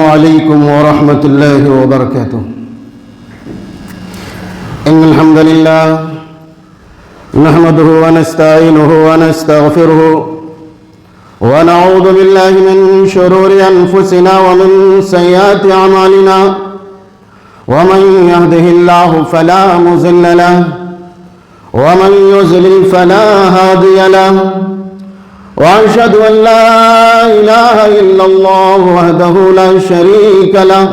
عليكم ورحمة الله وبركاته. إن الحمد لله نحمده ونستعينه ونستغفره ونعوذ بالله من شرور أنفسنا ومن سيئات أعمالنا، ومن يهده الله فلا مضل له ومن يضلل فلا هادي له، وأشهد أن لا إله إلا الله وحده لا شريك له،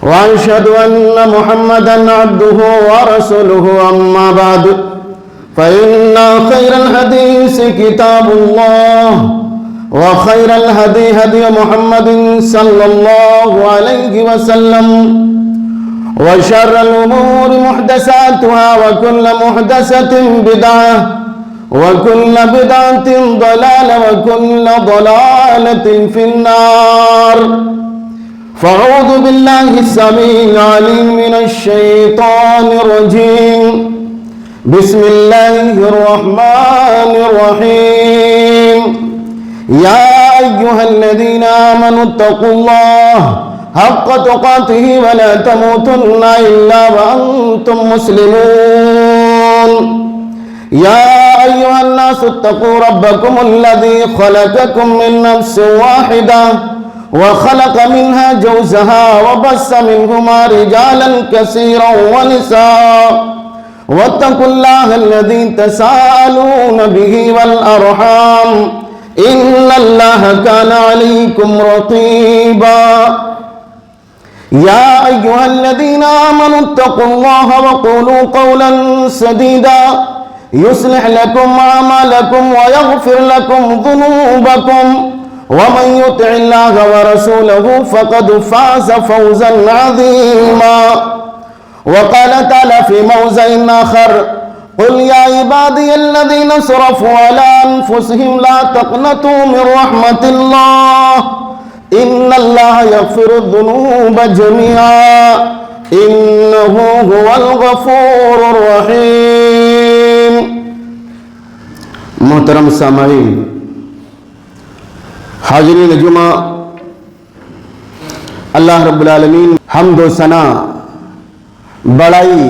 وأشهد أن محمدًا عبده ورسوله. أما بعد، فإن خير الحديث كتاب الله، وخير الهدي هدي محمد صلى الله عليه وسلم، وشر الأمور محدثاتها، وكل محدثة بدعة، وكل بدعة ضلالة، وكل ضلالة في النار. فأعوذ بالله السميع العليم من الشيطان الرجيم. بسم الله الرحمن الرحيم. يا أيها الذين آمنوا اتقوا الله حق تقاته ولا تموتن إلا وأنتم مسلمون. يا أيها الناس اتقوا ربكم الذي خلقكم من نفس واحدة وخلق منها زوجها وبث منهما رجالا كثيرا ونساء، واتقوا الله الذي تساءلون به والأرحام إن الله كان عليكم رقيبا. يا أيها الذين آمنوا اتقوا الله وقولوا قولا سديدا يصلح لكم أعمالكم ويغفر لكم ذنوبكم، ومن يطع الله ورسوله فقد فاز فوزا عظيما. وقال تعالى في موضع آخر: قل يا عبادي الذين اسرفوا على أنفسهم لا تقنطوا من رحمة الله إن الله يغفر الذنوب جميعا إنه هو الغفور الرحيم. محترم سامعین، حاضرین جمعہ، اللہ رب العالمین حمد و ثنا، بڑائی،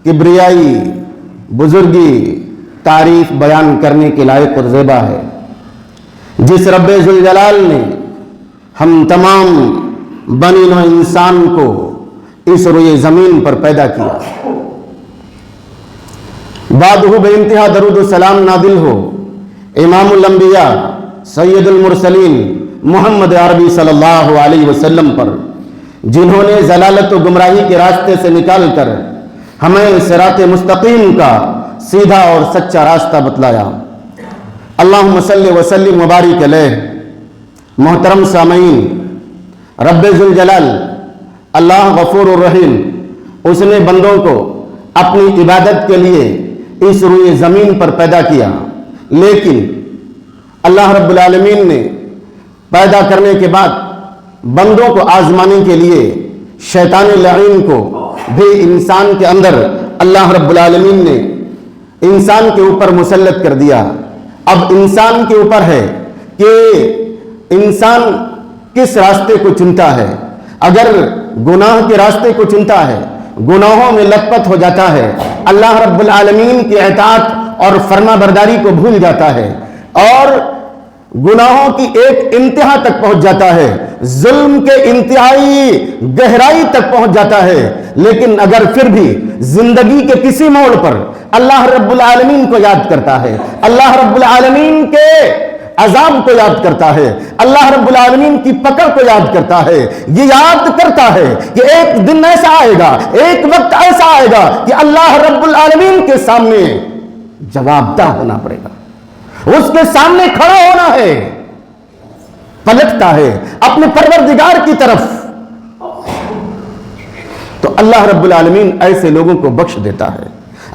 کبریائی، بزرگی، تعریف بیان کرنے کے لائق اور زیبا ہے، جس رب ذوالجلال نے ہم تمام بنی نوع انسان کو اس روئے زمین پر پیدا کیا. بعد ہو بے انتہا درود و سلام نادل ہو امام الانبیاء سید المرسلین محمد عربی صلی اللہ علیہ وسلم پر، جنہوں نے ضلالت و گمراہی کے راستے سے نکال کر ہمیں صراط مستقیم کا سیدھا اور سچا راستہ بتلایا. اللہم صلی وسلم مبارک علیہ. محترم سامعین، رب ذوالجلال اللہ غفور الرحیم، اس نے بندوں کو اپنی عبادت کے لیے اس روئے زمین پر پیدا کیا، لیکن اللہ رب العالمین نے پیدا کرنے کے بعد بندوں کو آزمانے کے لیے شیطان لعین کو بھی انسان کے اندر اللہ رب العالمین نے انسان کے اوپر مسلط کر دیا. اب انسان کے اوپر ہے کہ انسان کس راستے کو چنتا ہے. اگر گناہ کے راستے کو چنتا ہے، گناہوں میں لت پت ہو جاتا ہے، اللہ رب العالمین کی اطاعت اور فرما برداری کو بھول جاتا ہے اور گناہوں کی ایک انتہا تک پہنچ جاتا ہے، ظلم کے انتہائی گہرائی تک پہنچ جاتا ہے. لیکن اگر پھر بھی زندگی کے کسی موڑ پر اللہ رب العالمین کو یاد کرتا ہے، اللہ رب العالمین کے عذاب کو یاد کرتا ہے، اللہ رب العالمین کی پکڑ کو یاد کرتا ہے، یہ یاد کرتا ہے کہ ایک دن ایسا آئے گا، ایک وقت ایسا آئے گا کہ اللہ رب العالمین کے سامنے جواب دہ ہونا پڑے گا، اس کے سامنے کھڑا ہونا ہے. پلٹتا ہے اپنے پروردگار کی طرف، تو اللہ رب العالمین ایسے لوگوں کو بخش دیتا ہے،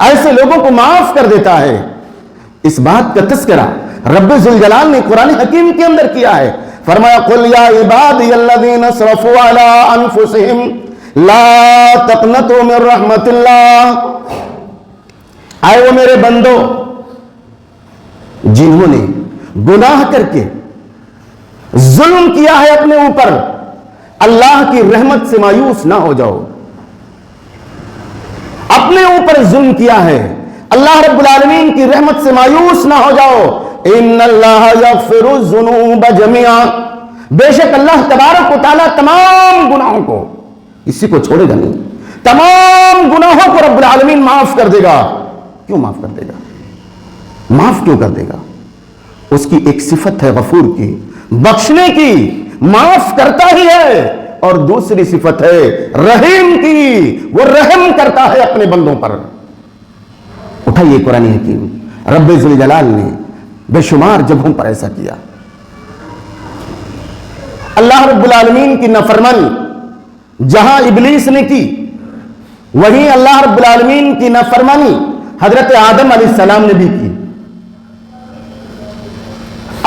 ایسے لوگوں کو معاف کر دیتا ہے. اس بات کا تذکرہ رب ذوالجلال نے قرآن حکیم کے اندر کیا ہے. فرمایا: قل یا عبادی الذین اسرفوا علی انفسہم لا تقنطوا من رحمت اللہ. اے وہ میرے بندو جنہوں نے گناہ کر کے ظلم کیا ہے اپنے اوپر، اللہ کی رحمت سے مایوس نہ ہو جاؤ. اپنے اوپر ظلم کیا ہے, اللہ رب العالمین کی رحمت سے مایوس نہ ہو جاؤ. ان اللہ یغفر الذنوب جميعا, بے شک اللہ تبارک و تعالیٰ تمام گناہوں کو, کسی کو چھوڑے گا نہیں, تمام گناہوں کو رب العالمین معاف کر دے گا. کیوں معاف کر دے گا؟ معاف کیوں کر دے گا؟ اس کی ایک صفت ہے غفور کی, بخشنے کی, معاف کرتا ہی ہے. اور دوسری صفت ہے رحیم کی, وہ رحم کرتا ہے اپنے بندوں پر. اٹھائیے قرآن حکیم, رب ذوالجلال نے بے شمار جگہوں پر ایسا کیا. اللہ رب العالمین کی نافرمانی جہاں ابلیس نے کی, وہیں اللہ رب العالمین کی نافرمانی حضرت آدم علیہ السلام نے بھی کی.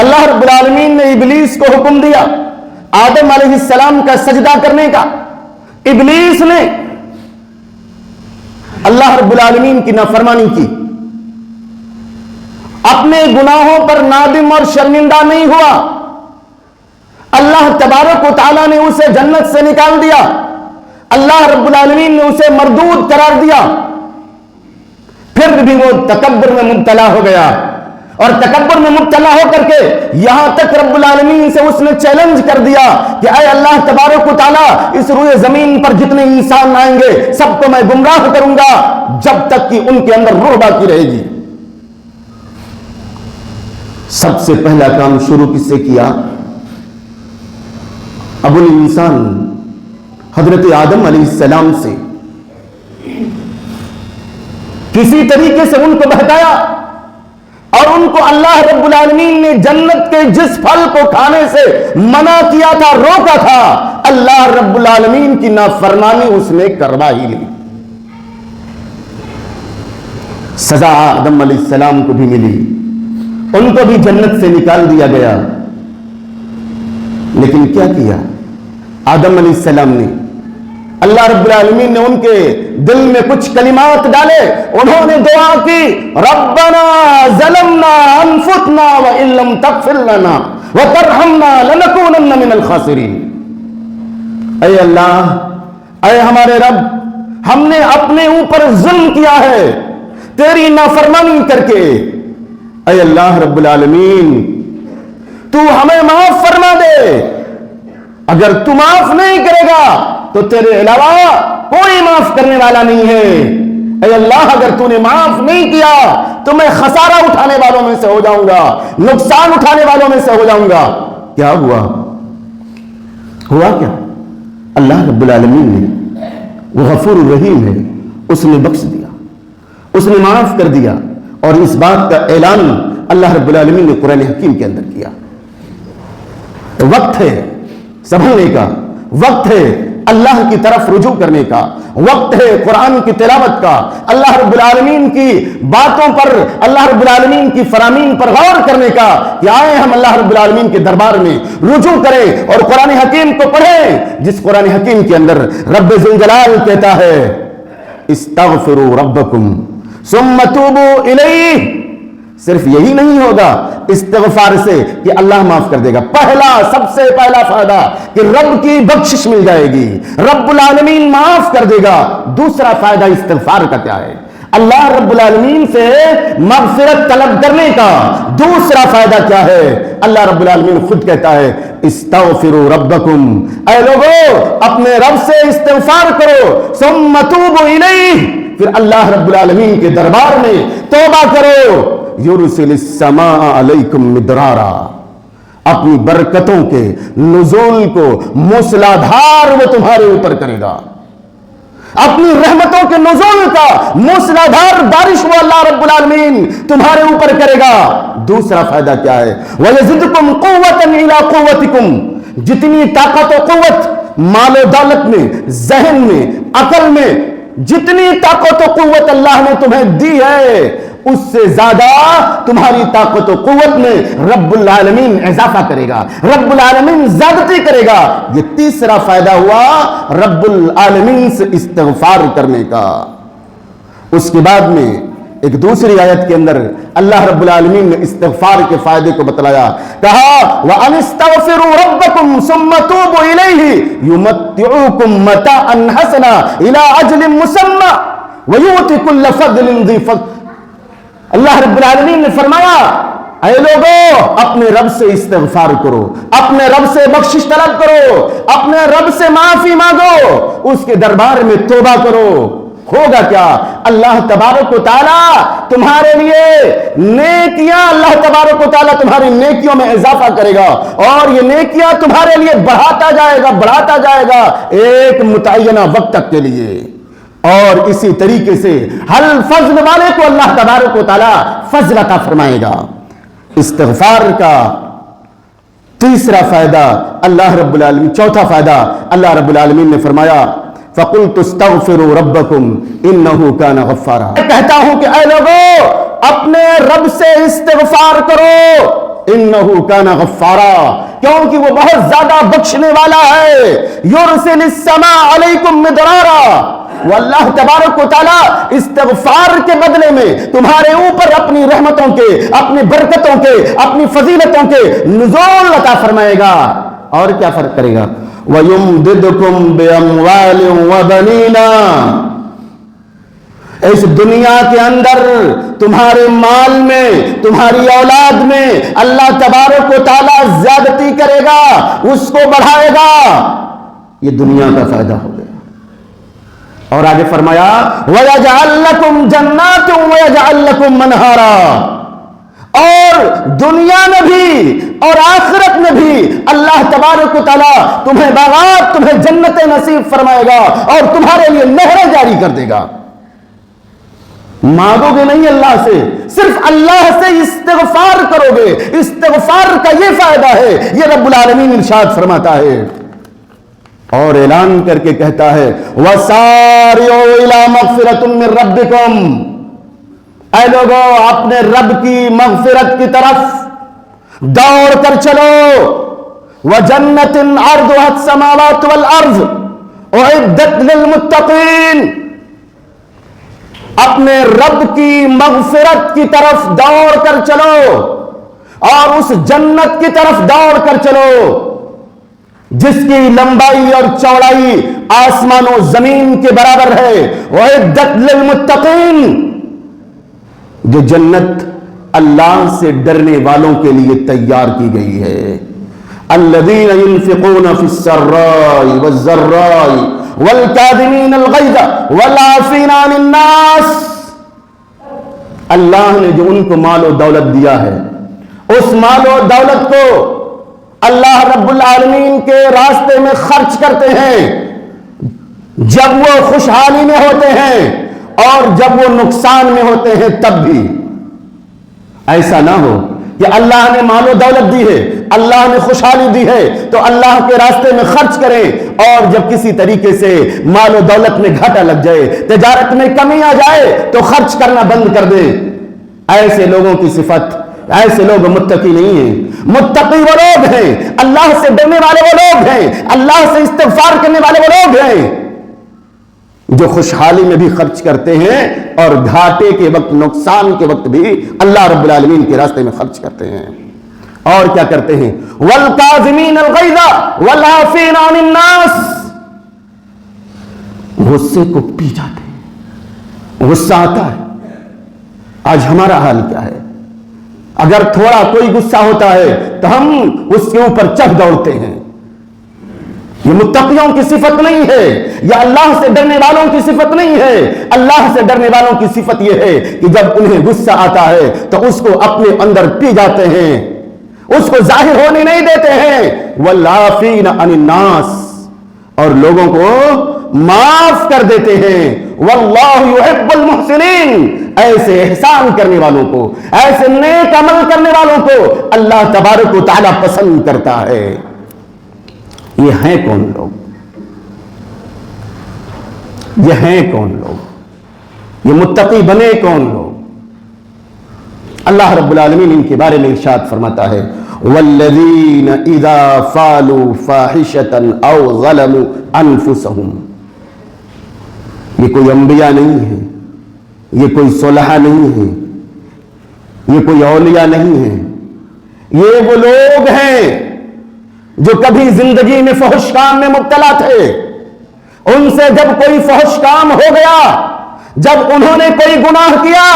اللہ رب العالمین نے ابلیس کو حکم دیا آدم علیہ السلام کا سجدہ کرنے کا. ابلیس نے اللہ رب العالمین کی نافرمانی کی, اپنے گناہوں پر نادم اور شرمندہ نہیں ہوا. اللہ تبارک و تعالیٰ نے اسے جنت سے نکال دیا. اللہ رب العالمین نے اسے مردود قرار دیا. پھر بھی وہ تکبر میں مبتلا ہو گیا, اور تکبر میں مبتلا ہو کر کے یہاں تک رب العالمین سے اس نے چیلنج کر دیا کہ اے اللہ تبارک و تعالیٰ, اس روئے زمین پر جتنے انسان آئیں گے سب کو میں گمراہ کروں گا جب تک کہ ان کے اندر روح باقی رہے گی. سب سے پہلا کام شروع کس سے کیا؟ ابو الانسان حضرت آدم علیہ السلام سے. کسی طریقے سے ان کو بہکایا, اور ان کو اللہ رب العالمین نے جنت کے جس پھل کو کھانے سے منع کیا تھا, روکا تھا, اللہ رب العالمین کی نافرمانی اس نے کروا ہی لی. سزا آدم علیہ السلام کو بھی ملی, ان کو بھی جنت سے نکال دیا گیا. لیکن کیا کیا آدم علیہ السلام نے؟ اللہ رب العالمین نے ان کے دل میں کچھ کلمات ڈالے. انہوں نے دعا کی, ربنا ظلمنا انفسنا وان لم تغفر لنا وترحمنا لنکونن من الخاسرین. اے اللہ, اے ہمارے رب, ہم نے اپنے اوپر ظلم کیا ہے تیری نافرمانی کر کے. اے اللہ رب العالمین, تو ہمیں معاف فرما دے. اگر تو معاف نہیں کرے گا تو تیرے علاوہ کوئی معاف کرنے والا نہیں ہے. اے اللہ, اگر تو نے معاف نہیں کیا تو میں خسارہ اٹھانے والوں میں سے ہو جاؤں گا, نقصان اٹھانے والوں میں سے ہو جاؤں گا. کیا ہوا کیا؟ اللہ رب العالمین نے, وہ غفور الرحیم ہے, اس نے بخش دیا, اس نے معاف کر دیا. اور اس بات کا اعلان اللہ رب العالمین نے قرآن حکیم کے اندر کیا. وقت ہے سنبھلنے کا, وقت ہے اللہ کی طرف رجوع کرنے کا, وقت ہے قرآن کی تلاوت کا, اللہ رب العالمین کی باتوں پر, اللہ رب العالمین کی فرامین پر غور کرنے کا, کہ آئے ہم اللہ رب العالمین کے دربار میں رجوع کریں اور قرآن حکیم کو پڑھیں, جس قرآن حکیم کے اندر رب ذوالجلال کہتا ہے استغفروا ربکم ثم توبوا الیہ. صرف یہی نہیں ہوگا استغفار سے کہ اللہ معاف کر دے گا. پہلا, سب سے پہلا فائدہ کہ رب کی بخشش مل جائے گی, رب العالمین معاف کر دے گا. دوسرا فائدہ استغفار کا کیا ہے؟ اللہ رب العالمین سے مغفرت طلب کرنے کا. دوسرا فائدہ کیا ہے؟ اللہ رب العالمین خود کہتا ہے استغفروا ربکم, اے لوگو اپنے رب سے استغفار کرو, ثم توبوا الیہ, پھر اللہ رب العالمین کے دربار میں توبہ کرو. یرسل السماء علیکم مدرارا, اپنی برکتوں کے نزول کو موسلادھار وہ تمہارے اوپر کرے گا. اپنی رحمتوں کے نزول کا موسلادھار بارش وہ اللہ رب العالمین تمہارے اوپر کرے گا. دوسرا فائدہ کیا ہے؟ وَيَزِدْكُمْ قُوَّةً إِلَىٰ قُوَّتِكُمْ, جتنی طاقت و قوت مال و دولت میں, ذہن میں, عقل میں, جتنی طاقت و قوت اللہ نے تمہیں دی ہے اس سے زیادہ تمہاری طاقت و قوت میں رب العالمین اضافہ کرے گا, رب العالمین زیادتی کرے گا. یہ تیسرا فائدہ ہوا رب العالمین سے استغفار کرنے کا. اس کے بعد میں ایک دوسری آیت کے اندر اللہ رب العالمین نے استغفار کے فائدے کو بتلایا، کہا وَأَنِ اسْتَغْفِرُوا رَبَّكُمْ ثُمَّ تُوبُوا إِلَيْهِ يُمَتِّعُكُمْ مَتَاعًا حَسَنًا إِلَىٰ أَجْلٍ مُّسَمًّى وَيُؤْتِ كُلَّ فَضْلٍ ذِي فضل۔ اللہ رب العالمین نے فرمایا اے لوگو اپنے رب سے استغفار کرو، اپنے رب سے بخشش طلب کرو، اپنے رب سے معافی مانگو، اس کے دربار میں توبہ کرو۔ ہوگا کیا؟ اللہ تبارک و تعالیٰ تمہارے لیے نیکیاں، اللہ تبارک و تعالیٰ تمہاری نیکیوں میں اضافہ کرے گا، اور یہ نیکیاں تمہارے لیے بڑھاتا جائے گا ایک متعینہ وقت تک کے لیے۔ اور اسی طریقے سے ہر فضل والے کو اللہ تبارک و تعالیٰ فضل عطا فرمائے گا۔ استغفار کا تیسرا فائدہ اللہ رب العالمین، چوتھا فائدہ اللہ رب العالمین نے فرمایا فَقُلْتُ اسْتَغْفِرُوا رَبَّكُمْ إِنَّهُ كَانَ غَفَّارًا۔ میں کہتا ہوں کہ اے لوگو اپنے رب سے استغفار کرو، إِنَّهُ كَانَ غَفَّارًا، کیونکہ وہ بہت زیادہ بخشنے والا ہے۔ يُرْسِلِ السَّمَاءَ عَلَيْكُمْ مِدْرَارًا، وہ اللہ تبارک و تعالیٰ استغفار کے بدلے میں تمہارے اوپر اپنی رحمتوں کے، اپنی برکتوں کے، اپنی فضیلتوں کے نزول عطا فرمائے گا۔ اور کیا فرق کرے گا؟ وَيُمْدِدْكُمْ بِأَمْوَالٍ وَبَنِينَ، اس دنیا کے اندر تمہارے مال میں، تمہاری اولاد میں اللہ تبارک و تعالیٰ زیادتی کرے گا، اس کو بڑھائے گا۔ یہ دنیا کا فائدہ ہو گیا۔ اور آگے فرمایا وَيَجْعَلْ لَكُمْ جَنَّاتٌ وَيَجْعَلْ لَكُمْ مَنْهَارًا، اور دنیا میں بھی اور آخرت میں بھی اللہ تبارک و تعالیٰ تمہیں باغات، تمہیں جنتیں نصیب فرمائے گا، اور تمہارے لیے نہریں جاری کر دے گا۔ مانگو گے نہیں اللہ سے، صرف اللہ سے استغفار کرو گے۔ استغفار کا یہ فائدہ ہے، یہ رب العالمین ارشاد فرماتا ہے اور اعلان کر کے کہتا ہے وَسَارِعُوا إِلَىٰ مَغْفِرَةٍ مِّن رَبِّكُمْ، اے لوگو اپنے رب کی مغفرت کی طرف دوڑ کر چلو۔ وَجَنَّةٍ عَرْضُهَا السَّمَاوَاتُ وَالْأَرْضُ أُعِدَّتْ لِلْمُتَّقِينَ، اپنے رب کی مغفرت کی طرف دوڑ کر چلو، اور اس جنت کی طرف دوڑ کر چلو جس کی لمبائی اور چوڑائی آسمان و زمین کے برابر ہے۔ وَعِدَّتْ لِلْمُتَّقِينَ، جو جنت اللہ سے ڈرنے والوں کے لیے تیار کی گئی ہے۔ الَّذِينَ يُنْفِقُونَ فِي السَّرَّاءِ وَالضَّرَّاءِ وَالْكَاظِمِينَ الْغَيْظَ وَالْعَافِينَ عَنِ النَّاسِ، اللہ نے جو ان کو مال و دولت دیا ہے، اس مال و دولت کو اللہ رب العالمین کے راستے میں خرچ کرتے ہیں، جب وہ خوشحالی میں ہوتے ہیں اور جب وہ نقصان میں ہوتے ہیں تب بھی۔ ایسا نہ ہو کہ اللہ نے مال و دولت دی ہے، اللہ نے خوشحالی دی ہے تو اللہ کے راستے میں خرچ کریں، اور جب کسی طریقے سے مال و دولت میں گھاٹا لگ جائے، تجارت میں کمی آ جائے تو خرچ کرنا بند کر دیں۔ ایسے لوگوں کی صفت، ایسے لوگ متقی نہیں ہیں۔ متقی وہ لوگ ہیں، اللہ سے ڈرنے والے وہ لوگ ہیں، اللہ سے استغفار کرنے والے وہ لوگ ہیں جو خوشحالی میں بھی خرچ کرتے ہیں اور گھاٹے کے وقت، نقصان کے وقت بھی اللہ رب العالمین کے راستے میں خرچ کرتے ہیں۔ اور کیا کرتے ہیں؟ وَالْكَاظِمِينَ الْغَيْظَ وَالْعَافِينَ عَنِ النَّاسِ، غصے کو پی جاتے ہیں۔ غصہ آتا ہے، آج ہمارا حال کیا ہے؟ اگر تھوڑا کوئی غصہ ہوتا ہے تو ہم اس کے اوپر چڑھ دوڑتے ہیں۔ یہ متقیوں کی صفت نہیں ہے، یہ اللہ سے ڈرنے والوں کی صفت نہیں ہے۔ اللہ سے ڈرنے والوں کی صفت یہ ہے کہ جب انہیں غصہ آتا ہے تو اس کو اپنے اندر پی جاتے ہیں، اس کو ظاہر ہونے نہیں دیتے ہیں۔ وَالْعَافِينَ عَنِ النَّاسِ، اور لوگوں کو معاف کر دیتے ہیں۔ وَاللَّهُ يُحِبُّ الْمُحْسِنِينَ، ایسے احسان کرنے والوں کو، ایسے نیک عمل کرنے والوں کو اللہ تبارک و تعالیٰ پسند کرتا ہے۔ یہ ہیں کون لوگ؟ یہ ہیں کون لوگ؟ یہ متقی بنے کون لوگ؟ اللہ رب العالمین ان کے بارے میں ارشاد فرماتا ہے وَالَّذِينَ إِذَا فَعَلُوا فَاحِشَةً أَوْ ظَلَمُوا أَنفُسَهُمْ، یہ کوئی انبیاء نہیں ہے، یہ کوئی صلحہ نہیں ہے، یہ کوئی اولیاء نہیں ہے، یہ وہ لوگ ہیں جو کبھی زندگی میں فحش کام میں مبتلا تھے. ان سے جب کوئی فحش کام ہو گیا، جب انہوں نے کوئی گناہ کیا،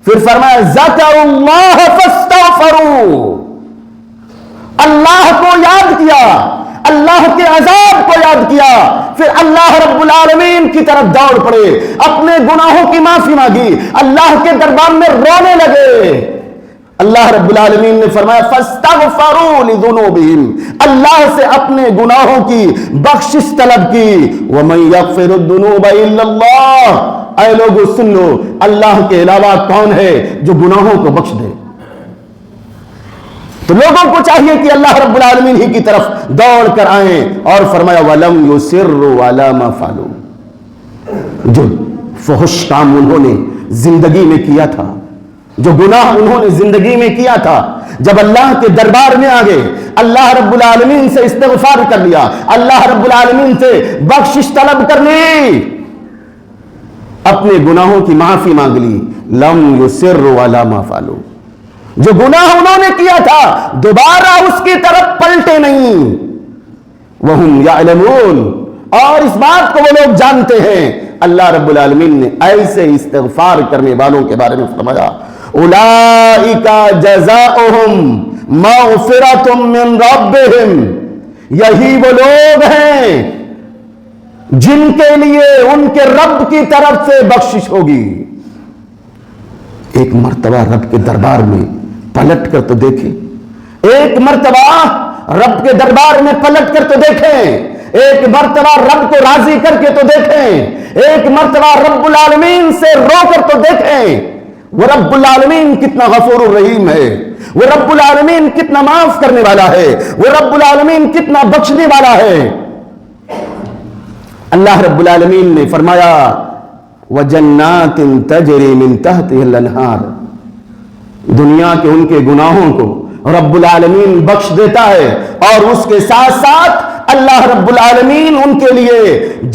پھر فرمایا ذکروا اللہ فاستغفروا، اللہ کو یاد کیا، اللہ کے عذاب کو یاد کیا، پھر اللہ رب العالمین کی طرف دوڑ پڑے، اپنے گناہوں کی معافی مانگی، اللہ کے دربار میں رونے لگے. اللہ رب العالمین نے فرمایا فاستغفروا لذنوبہم، اللہ سے اپنے گناہوں کی بخشش طلب کی. ومن یغفر الذنوب الا اللہ، اے لوگو سن لو، اللہ کے علاوہ کون ہے جو گناہوں کو بخش دے؟ تو لوگوں کو چاہیے کہ اللہ رب العالمین ہی کی طرف دوڑ کر آئیں. اور فرمایا وَلَمْ يُسِرُّوا عَلَى مَا فَعَلُوا، جو فحش کام انہوں نے زندگی میں کیا تھا، جو گناہ انہوں نے زندگی میں کیا تھا، جب اللہ کے دربار میں آ گئے، اللہ رب العالمین سے استغفار کر لیا، اللہ رب العالمین سے بخشش طلب کر لی، اپنے گناہوں کی معافی مانگ لی. لَمْ يُسِرُّوا عَلَى مَا فَعَلُوا، جو گناہ انہوں نے کیا تھا دوبارہ اس کی طرف پلٹے نہیں. وَهُمْ يَعْلَمُونَ، اور اس بات کو وہ لوگ جانتے ہیں. اللہ رب العالمین نے ایسے استغفار کرنے والوں کے بارے میں فرمایا اولئک جزاؤہم مغفرۃ من ربہم، یہی وہ لوگ ہیں جن کے لیے ان کے رب کی طرف سے بخشش ہوگی. ایک مرتبہ رب کے دربار میں پلٹ کر تو دیکھیں، ایک مرتبہ رب کے دربار میں پلٹ کر تو دیکھیں، ایک مرتبہ رب کو راضی کر کے تو دیکھیں، ایک مرتبہ رب العالمین سے رو کر تو دیکھیں. وہ رب العالمین کتنا غفور الرحیم ہے، وہ رب العالمین کتنا معاف کرنے والا ہے، وہ رب العالمین کتنا بخشنے والا ہے. اللہ رب العالمین نے فرمایا وَجَنَّاتٍ تَجْرِي مِن تَحْتِهَا الْأَنْهَارُ، دنیا کے ان کے گناہوں کو رب العالمین بخش دیتا ہے، اور اس کے ساتھ ساتھ اللہ رب العالمین ان کے لیے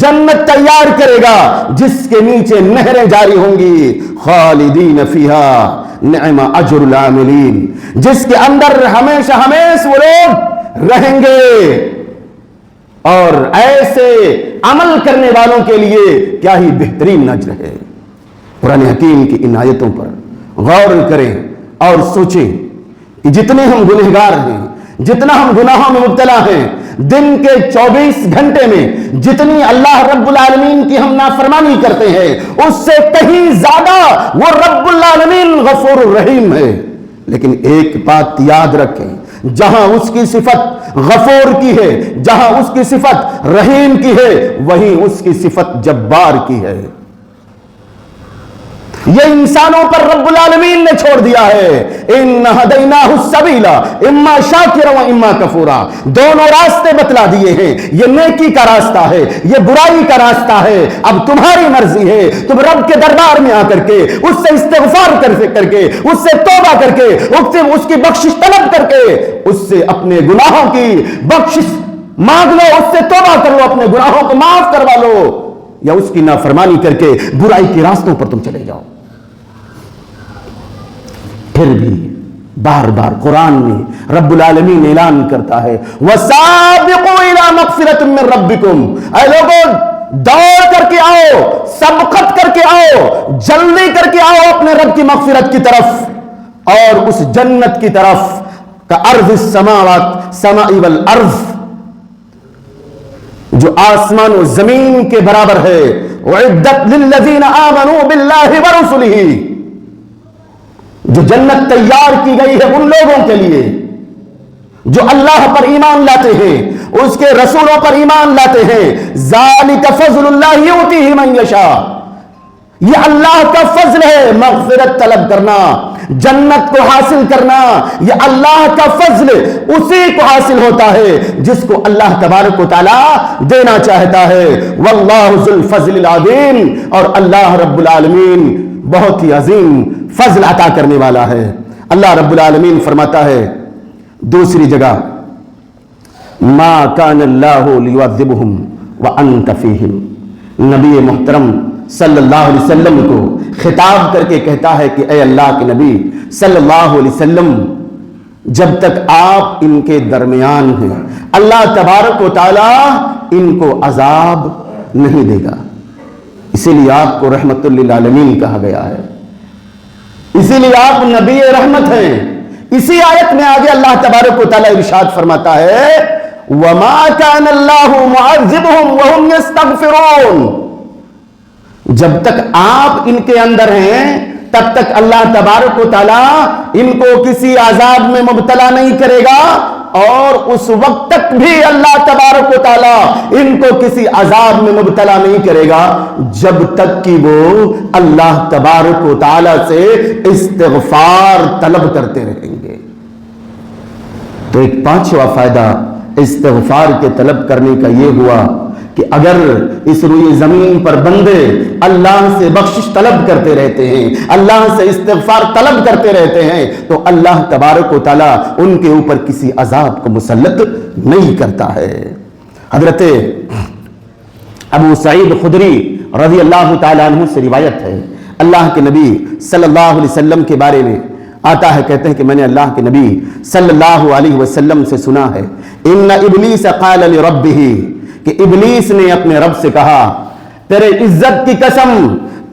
جنت تیار کرے گا جس کے نیچے نہریں جاری ہوں گی. خالدین فیہا نعم اجر العاملین، جس کے اندر ہمیشہ ہمیشہ وہ لوگ رہیں گے. اور ایسے عمل کرنے والوں کے لیے کیا ہی بہترین اجر ہے. قرآن حکیم کی ان آیتوں پر غور کریں اور سوچیں کہ جتنے ہم گنہگار ہیں، جتنا ہم گناہوں میں مبتلا ہیں، دن کے 24 گھنٹے میں جتنی اللہ رب العالمین کی ہم نافرمانی کرتے ہیں، اس سے کہیں زیادہ وہ رب العالمین غفور الرحیم ہے. لیکن ایک بات یاد رکھیں، جہاں اس کی صفت غفور کی ہے، جہاں اس کی صفت رحیم کی ہے، وہیں اس کی صفت جبار کی ہے. یہ انسانوں پر رب العالمین نے چھوڑ دیا ہے. اِنَّ هَدَيْنَاهُ السَّبِيلَ اِمَّا شَاكِرًا وَإِمَّا كَفُورًا، دونوں راستے بتلا دیے ہیں. یہ نیکی کا راستہ ہے، یہ برائی کا راستہ ہے. اب تمہاری مرضی ہے، تم رب کے دربار میں آ کر کے اس سے استغفار کر کے اس سے توبہ کر کے اس کی بخشش طلب کر کے اس سے اپنے گناہوں کی بخشش مانگ لو، اس سے توبہ کر لو، اپنے گناہوں کو معاف کروا لو، یا اس کی نافرمانی کر کے برائی کے راستوں پر تم چلے جاؤ. پھر بھی بار بار قرآن میں رب العالمین اعلان کرتا ہے وَسَابِقُوا إِلَى مَغْفِرَةٍ مِّن رَبِّكُمْ، اے لوگوں دوڑ کر کے آؤ، سبقت کر کے آؤ، جلدی کر کے آؤ اپنے رب کی مغفرت کی طرف اور اس جنت کی طرف کا عرض السماوات سماء والارض، جو آسمان و زمین کے برابر ہے. وَعِدَّتْ لِلَّذِينَ آمَنُوا بِاللَّهِ وَرُسُلِهِ، جو جنت تیار کی گئی ہے ان لوگوں کے لیے جو اللہ پر ایمان لاتے ہیں، اس کے رسولوں پر ایمان لاتے ہیں. ذَلِكَ فَضْلُ اللَّهِ يُؤْتِيهِ مَن يَشَاءُ، یہ اللہ کا فضل ہے. مغفرت طلب کرنا، جنت کو حاصل کرنا، یہ اللہ کا فضل اسی کو حاصل ہوتا ہے جس کو اللہ تبارک و تعالی دینا چاہتا ہے. وَاللَّهُ ذُو الْفَضْلِ الْعَظِيمِ، اور اللہ رب العالمین بہت ہی عظیم فضل عطا کرنے والا ہے. اللہ رب العالمین فرماتا ہے دوسری جگہ ما کان اللہ لیعذبہم وانت فیہم، نبی محترم صلی اللہ علیہ وسلم کو خطاب کر کے کہتا ہے کہ اے اللہ کے نبی صلی اللہ علیہ وسلم، جب تک آپ ان کے درمیان ہیں اللہ تبارک و تعالی ان کو عذاب نہیں دے گا۔ اسی لیے آپ کو رحمت للعالمین کہا گیا ہے، اسی لیے آپ نبی رحمت ہیں۔ اسی آیت میں آگے اللہ تبارک و تعالی ارشاد فرماتا ہے وَمَا كَانَ اللَّهُ مُعَذِّبُهُمْ وَهُمْ يَسْتَغْفِرُونَ، جب تک آپ ان کے اندر ہیں تب تک اللہ تبارک و تعالی ان کو کسی عذاب میں مبتلا نہیں کرے گا، اور اس وقت تک بھی اللہ تبارک و تعالی ان کو کسی عذاب میں مبتلا نہیں کرے گا جب تک کہ وہ اللہ تبارک و تعالی سے استغفار طلب کرتے رہیں گے۔ تو ایک پانچواں فائدہ استغفار کے طلب کرنے کا یہ ہوا کہ اگر اس روئے زمین پر بندے اللہ سے بخشش طلب کرتے رہتے ہیں، اللہ سے استغفار طلب کرتے رہتے ہیں، تو اللہ تبارک و تعالی ان کے اوپر کسی عذاب کو مسلط نہیں کرتا ہے۔ حضرت ابو سعید خدری رضی اللہ تعالیٰ عنہ سے روایت ہے، اللہ کے نبی صلی اللہ علیہ وسلم کے بارے میں آتا ہے، کہتے ہیں کہ میں نے اللہ کے نبی صلی اللہ علیہ وسلم سے سنا ہے ان ابلیس قال لربہ، کہ ابلیس نے اپنے رب سے کہا تیرے عزت کی قسم،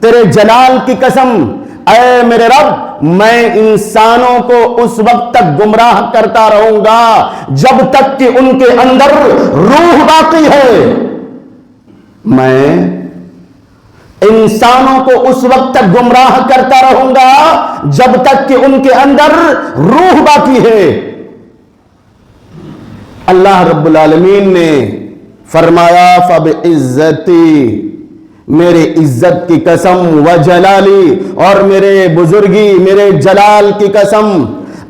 تیرے جلال کی قسم، اے میرے رب میں انسانوں کو اس وقت تک گمراہ کرتا رہوں گا جب تک کہ ان کے اندر روح باقی ہے، میں انسانوں کو اس وقت تک گمراہ کرتا رہوں گا جب تک کہ ان کے اندر روح باقی ہے۔ اللہ رب العالمین نے فرمایا فَبِعِزَّتِي، میرے عزت کی قسم، وَجَلَالِي، اور میرے بزرگی میرے جلال کی قسم،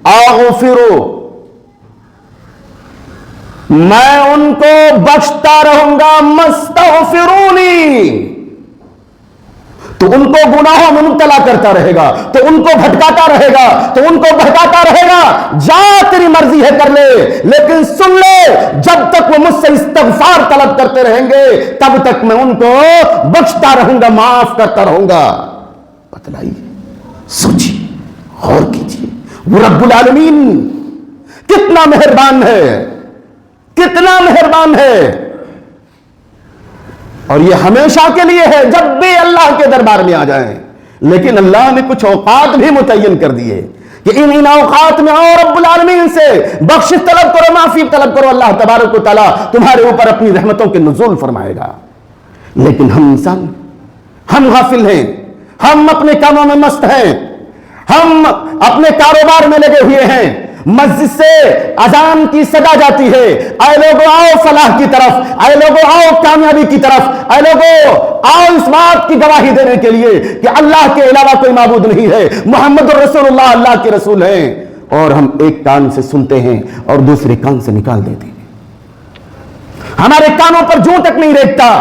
أَغْفِرُ، میں ان کو بخشتا رہوں گا، مَسْتَغْفِرُونِي، تو ان کو گناہوں میں مبتلا کرتا رہے گا، تو ان کو بھٹکاتا رہے گا، تو ان کو بہکاتا رہے گا، جا تیری مرضی ہے کر لے، لیکن سن لے جب تک وہ مجھ سے استغفار طلب کرتے رہیں گے تب تک میں ان کو بخشتا رہوں گا، معاف کرتا رہوں گا۔ بتلائیے، سوچیے، غور کیجیے، وہ رب العالمین کتنا مہربان ہے، کتنا مہربان ہے، اور یہ ہمیشہ کے لیے ہے جب بھی اللہ کے دربار میں آ جائیں۔ لیکن اللہ نے کچھ اوقات بھی متعین کر دیے کہ ان اوقات میں آؤ، رب العالمین سے بخشش طلب کرو، معافی طلب کرو، اللہ تبارک و تعالیٰ تمہارے اوپر اپنی رحمتوں کے نزول فرمائے گا۔ لیکن ہم انسان، ہم غافل ہیں، ہم اپنے کاموں میں مست ہیں، ہم اپنے کاروبار میں لگے ہوئے ہیں، مسجد سے اذان کی صدا جاتی ہے، اے لوگو آؤ فلاح کی طرف، اے لوگو آؤ کامیابی کی طرف، اے لوگو آؤ اس بات کی گواہی دینے کے لیے کہ اللہ کے علاوہ کوئی معبود نہیں ہے، محمد رسول اللہ اللہ کے رسول ہیں، اور ہم ایک کان سے سنتے ہیں اور دوسرے کان سے نکال دیتے ہیں، ہمارے کانوں پر جوں تک نہیں ریکھتا،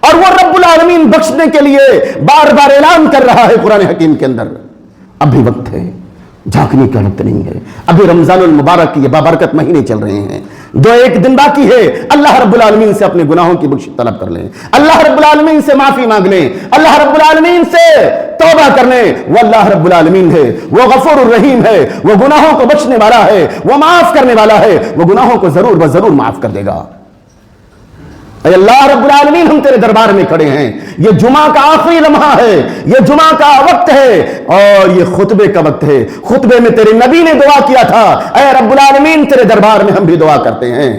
اور وہ رب العالمین بخشنے کے لیے بار بار اعلان کر رہا ہے قرآن حکیم کے اندر۔ ابھی وقت ہے، جھانکنے کا وقت نہیں ہے، ابھی رمضان المبارک کی یہ بابرکت مہینے چل رہے ہیں، 2-1 دن باقی ہے، اللہ رب العالمین سے اپنے گناہوں کی بخشش طلب کر لیں، اللہ رب العالمین سے معافی مانگ لیں، اللہ رب العالمین سے توبہ کر لیں، وہ اللہ رب العالمین ہے، وہ غفور الرحیم ہے، وہ گناہوں کو بخشنے والا ہے، وہ معاف کرنے والا ہے، وہ گناہوں کو ضرور و ضرور معاف کر دے گا۔ اے اللہ رب العالمین ہم تیرے دربار میں کھڑے ہیں، یہ جمعہ کا آخری لمحہ ہے، یہ جمعہ کا وقت ہے، اور یہ خطبے کا وقت ہے، خطبے میں تیرے نبی نے دعا کیا تھا، اے رب العالمین تیرے دربار میں ہم بھی دعا کرتے ہیں،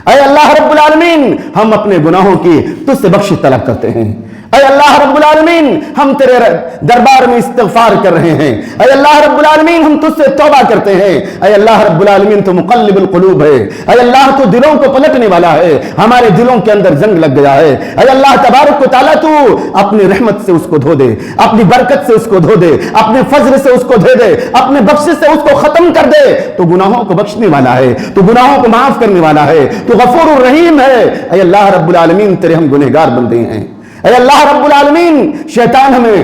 اے اللہ رب العالمین ہم اپنے گناہوں کی تجھ سے بخشش طلب کرتے ہیں، اے اللہ رب العالمین ہم تیرے دربار میں استغفار کر رہے ہیں، اے اللہ رب العالمین ہم تجھ سے توبہ کرتے ہیں، اے اللہ رب العالمین تو مقلب القلوب ہے، اے اللہ تو دلوں کو پلٹنے والا ہے، ہمارے دلوں کے اندر زنگ لگ گیا ہے، اے اللہ تبارک و تعالیٰ تو اپنی رحمت سے اس کو دھو دے، اپنی برکت سے اس کو دھو دے، اپنے فضل سے اس کو دے دے، اپنے بخشش سے اس کو ختم کر دے، تو گناہوں کو بخشنے والا ہے، تو گناہوں کو معاف کرنے والا ہے، تو غفور الرحیم ہے۔ اے اللہ رب العالمین تیرے ہم گنہگار بندے ہیں، اے اللہ رب العالمین شیطان ہمیں